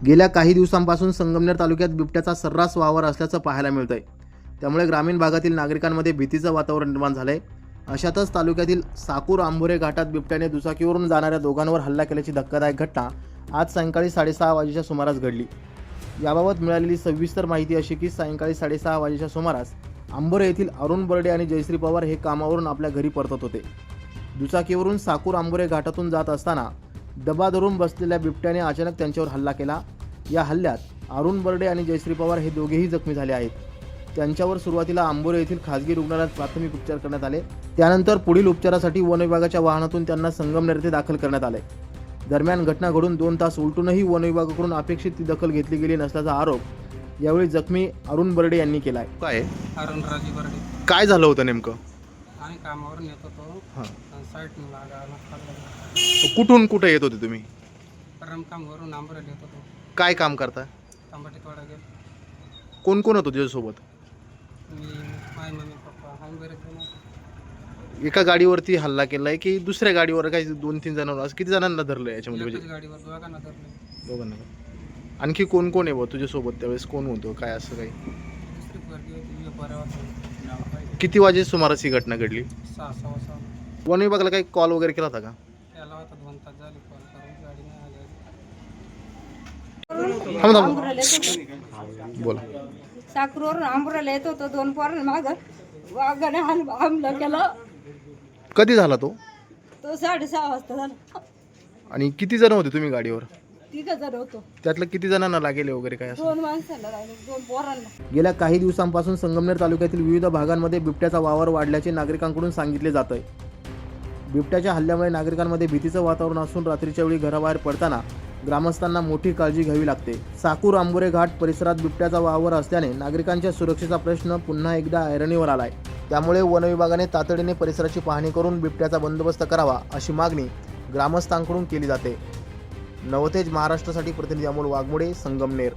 गेल्या काही दिवसांपासून संगमनेर तालुक्यात बिबट्याचा सर्रास वावर असल्याचं पाहायला मिळतंय। त्यामुळे ग्रामीण भागातील नागरिकांमध्ये भीतीचं वातावरण निर्माण झालंय। अशातच तालुक्यातील साकूर आंबोरे घाटात बिबट्याने दुचाकीवरून जाणाऱ्या दोघांवर हल्ला केल्याची धक्कादायक घटना आज सायंकाळी 6:30 वाजेच्या सुमारास घडली। याबाबत मिळालेली सविस्तर माहिती अशी की सायंकाळी 6:30 वाजेच्या सुमारास आंबोरे येथील अरुण बर्डे आणि जयश्री पवार हे कामावरून आपल्या घरी परतत होते। दुचाकीवरून साकूर आंबोरे घाटातून जात असताना दबा धरून बसलेल्या बिबट्याने अचानक त्यांच्यावर हल्ला केला। या हल्ल्यात अरुण बर्डे आणि जयश्री पवार हे दोघेही जखमी झाले आहेत। त्यांच्यावर सुरुवातीला आंबोरे येथील खासगी रुग्णालयात प्राथमिक उपचार करण्यात आले। त्यानंतर पुढील उपचारासाठी वन विभागाच्या वाहनातून त्यांना संगमनेर येथे दाखल करण्यात आले। दरम्यान घटना घडून 2 तास उलटूनही वन विभागाकडून अपेक्षित ती दखल घेतली गेली नसल्याचा आरोप यावेळी जखमी अरुण बर्डे यांनी केला आहे। काय अरुण राजी बर्डे काय झालं होतं नेमकं? आणि कामावरून येत होतो साईडने लागायला कुठून कुठे येत होते तुम्ही? रमकामवरून आंबोऱ्याला येत होतो। काय काम करता? तांबाटी तोडा गेलो। कोण कोण होतं तुझ्यासोबत? मी माय मम्मी पप्पा आम्ही बरेच जण होतो। एका गाडीवरती हल्ला केलाय की दुसऱ्या गाडीवर काही 2-3 जणांवर? असं किती जणांना धरलंय याच्यामध्ये? एकाच गाडीवर दोघांना धरले। दोघांना? आणखी कोण कोण आहे तुझ्यासोबत त्यावेळेस? कोण होतं काय असं काही? दुसरी गर्दी होती बऱ्या वाजता। किती वाजे सुमारास ही घटना घडली? 6:15 वन विभागाला काही कॉल वगैरे केला होता का? त्याला होता 2 तास झाले कॉल करून गाडी नाही आली। बोला. साकूरवरून आंबोऱ्याला येत होतो। 2 पोरांना मागं वाघाने हमला केला। कधी झाला तो? तो 6:30 वाजता झाला। आणि किती जण होते तुम्ही गाडीवर? 3 जण होतो। त्यातलं किती जणांना लागेले वगैरे काय असं? 2 माणसाला लागले, 2 पोरांना। गेल्या काही दिवसांपासून संगमनेर तालुक्यातील विविध भागांमध्ये बिबट्याचा वावर वाढल्याचे नागरिकांकडून सांगितले जात आहे। बिबट्याच्या हल्ल्यामुळे नागरिकांमध्ये भीतीचं वातावरण असून रात्रीच्या वेळी घराबाहेर पडताना ग्रामस्थांना मोठी काळजी घ्यावी लागते। साकूर आंबोरे घाट परिसरात बिबट्याचा वावर असल्याने नागरिकांच्या सुरक्षेचा प्रश्न पुन्हा एकदा ऐरणीवर आलाय। त्यामुळे वन विभागाने तातडीने परिसराची पाहणी करून बिबट्याचा बंदोबस्त करावा अशी मागणी ग्रामस्थांकडून केली जाते। नवतेज महाराष्ट्रासाठी प्रतिनिधी अमोल वाघमोडे, संगमनेर।